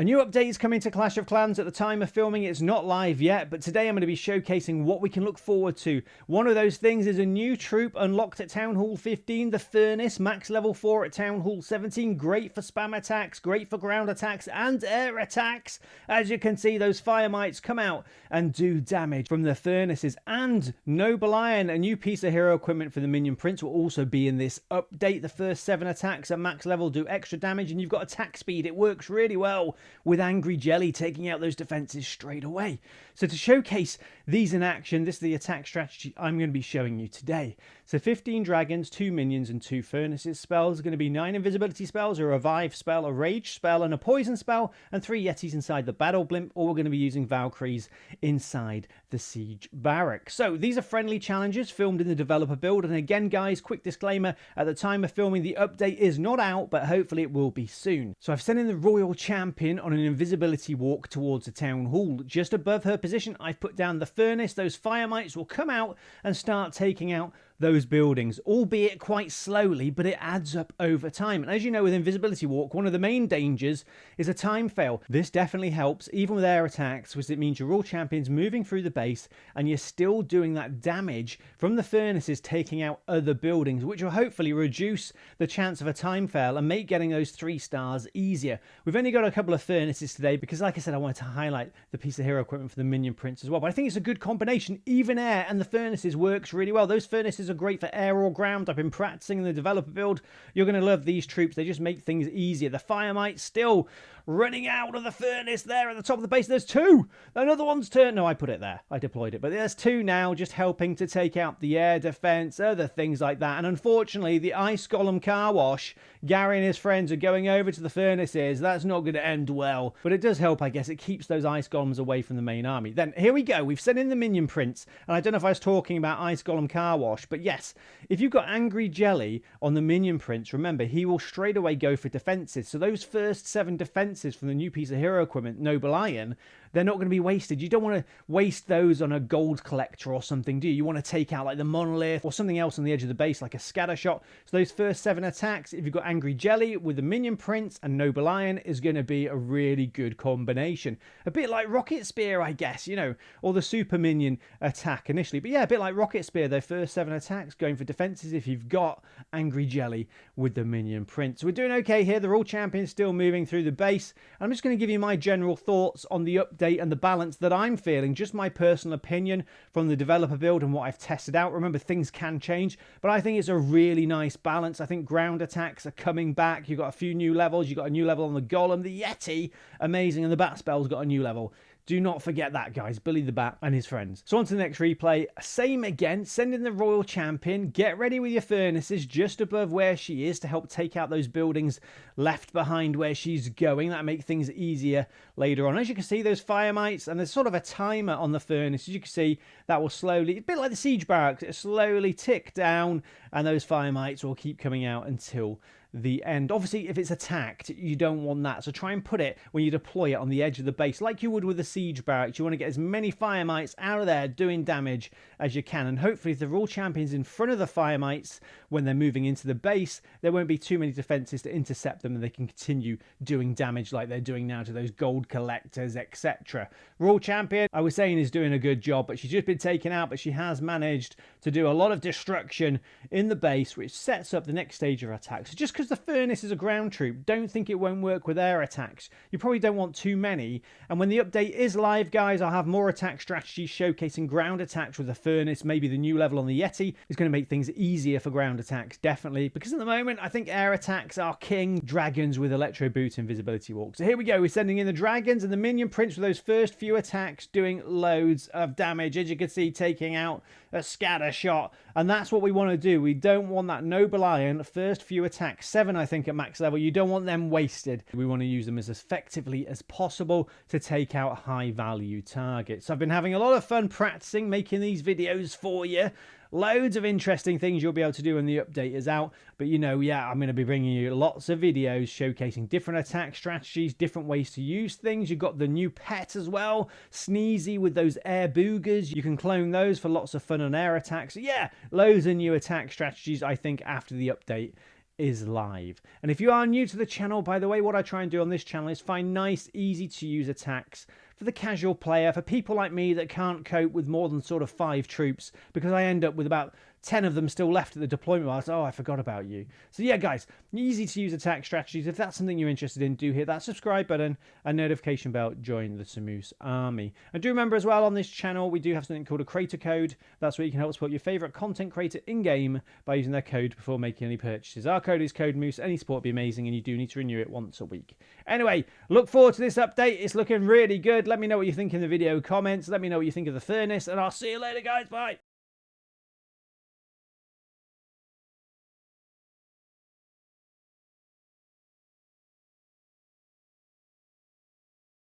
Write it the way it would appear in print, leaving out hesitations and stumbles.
A new update is coming to Clash of Clans. At the time of filming, it's not live yet, but today I'm going to be showcasing what we can look forward to. One of those things is a new troop unlocked at Town Hall 15, the Furnace, max level 4 at Town Hall 17. Great for spam attacks, great for ground attacks and air attacks. As you can see, those fire mites come out and do damage from the Furnaces. And Noble Iron, a new piece of hero equipment for the Minion Prince, will also be in this update. The first 7 attacks at max level do extra damage, and you've got attack speed. It works really well with Angry Jelly taking out those defenses straight away. So to showcase these in action, this is the attack strategy I'm going to be showing you today. So 15 dragons, 2 minions and 2 furnaces. Spells are going to be 9 invisibility spells, a revive spell, a rage spell and a poison spell, and 3 yetis inside the battle blimp, or we're going to be using Valkyries inside the siege barrack. So these are friendly challenges filmed in the developer build, and again guys, quick disclaimer, at the time of filming the update is not out, but hopefully it will be soon. So I've sent in the Royal Champion on an invisibility walk towards the town hall. Just above her position I've put down the furnace. Those fire mites will come out and start taking out those buildings, albeit quite slowly, but it adds up over time. And as you know, with Invisibility Walk, one of the main dangers is a time fail. This definitely helps, even with air attacks, because it means your Royal Champion's moving through the base and you're still doing that damage from the furnaces taking out other buildings, which will hopefully reduce the chance of a time fail and make getting those 3 stars easier. We've only got a couple of furnaces today because, like I said, I wanted to highlight the piece of hero equipment for the Minion Prince as well. But I think it's a good combination. Even air and the furnaces works really well. Those furnaces are great for air or ground. I've been practicing in the developer build. You're going to love these troops. They just make things easier. The fire mites still running out of the furnace there at the top of the base. There's 2. Another one's turned. No, I put it there. I deployed it. But there's 2 now, just helping to take out the air defense, other things like that. And unfortunately, the Ice Golem car wash, Gary and his friends are going over to the furnaces. That's not going to end well. But it does help, I guess. It keeps those Ice Golems away from the main army. Then, here we go. We've sent in the Minion Prince. And I don't know if I was talking about Ice Golem car wash, but yes, if you've got Angry Jelly on the Minion Prince, remember, he will straight away go for defenses. So those first 7 defenses from the new piece of hero equipment, Noble Iron, they're not going to be wasted. You don't want to waste those on a gold collector or something, do you? You want to take out like the monolith or something else on the edge of the base, like a scatter shot. So those first 7 attacks, if you've got Angry Jelly with the Minion Prince and Noble Iron, is going to be a really good combination. A bit like Rocket Spear, I guess, you know, or the Super Minion attack initially. But yeah, a bit like Rocket Spear, their first 7 attacks going for defenses if you've got Angry Jelly with the Minion Prince. So we're doing okay here. The Royal Champion's still moving through the base. I'm just going to give you my general thoughts on the update and the balance that I'm feeling, just my personal opinion from the developer build and what I've tested out. Remember, things can change, but I think it's a really nice balance. I think ground attacks are coming back. You've got a few new levels. You've got a new level on the Golem, the Yeti, amazing, and the Bat Spell's got a new level. Do not forget that, guys. Billy the Bat and his friends. So on to the next replay. Same again. Send in the Royal Champion. Get ready with your furnaces just above where she is to help take out those buildings left behind where she's going. That'll make things easier later on. As you can see, those fire mites, and there's sort of a timer on the furnace. As you can see, that will slowly, a bit like the siege barracks, it'll slowly tick down, and those fire mites will keep coming out until the end. Obviously, if it's attacked, you don't want that. So try and put it when you deploy it on the edge of the base, like you would with a siege barracks. You want to get as many fire mites out of there doing damage as you can. And hopefully, if the Royal Champion's in front of the fire mites when they're moving into the base, there won't be too many defenses to intercept them, and they can continue doing damage like they're doing now to those gold collectors, etc. Royal Champion, I was saying, is doing a good job, but she's just been taken out, but she has managed to do a lot of destruction in the base, which sets up the next stage of her attack. So just because the furnace is a ground troop, don't think it won't work with air attacks. You probably don't want too many. And when the update is live, guys, I'll have more attack strategies showcasing ground attacks with the furnace. Maybe the new level on the Yeti is going to make things easier for ground attacks, definitely. Because at the moment, I think air attacks are king. Dragons with Electro Boot, Invisibility Walk. So here we go. We're sending in the dragons and the Minion Prince with those first few attacks doing loads of damage. As you can see, taking out a scatter shot. And that's what we want to do. We don't want that Noble Iron first few attacks, 7 I think at max level. You don't want them wasted. We want to use them as effectively as possible to take out high value targets. So I've been having a lot of fun practicing making these videos for you. Loads of interesting things you'll be able to do when the update is out. But you know, yeah, I'm going to be bringing you lots of videos showcasing different attack strategies, different ways to use things. You've got the new pet as well, Sneezy, with those air boogers. You can clone those for lots of fun on air attacks. So yeah, loads of new attack strategies, I think, after the update is live. And if you are new to the channel, by the way, what I try and do on this channel is find nice, easy to use attacks for the casual player, for people like me that can't cope with more than sort of 5 troops, because I end up with about 10 of them still left at the deployment while oh, I forgot about you. So yeah, guys, easy to use attack strategies. If that's something you're interested in, do hit that subscribe button and notification bell. Join the Samus army. And do remember as well, on this channel, we do have something called a creator code. That's where you can help support your favorite content creator in-game by using their code before making any purchases. Our code is Code Moose. Any support would be amazing, and you do need to renew it once a week. Anyway, look forward to this update. It's looking really good. Let me know what you think in the video comments. Let me know what you think of the furnace, and I'll see you later, guys. Bye.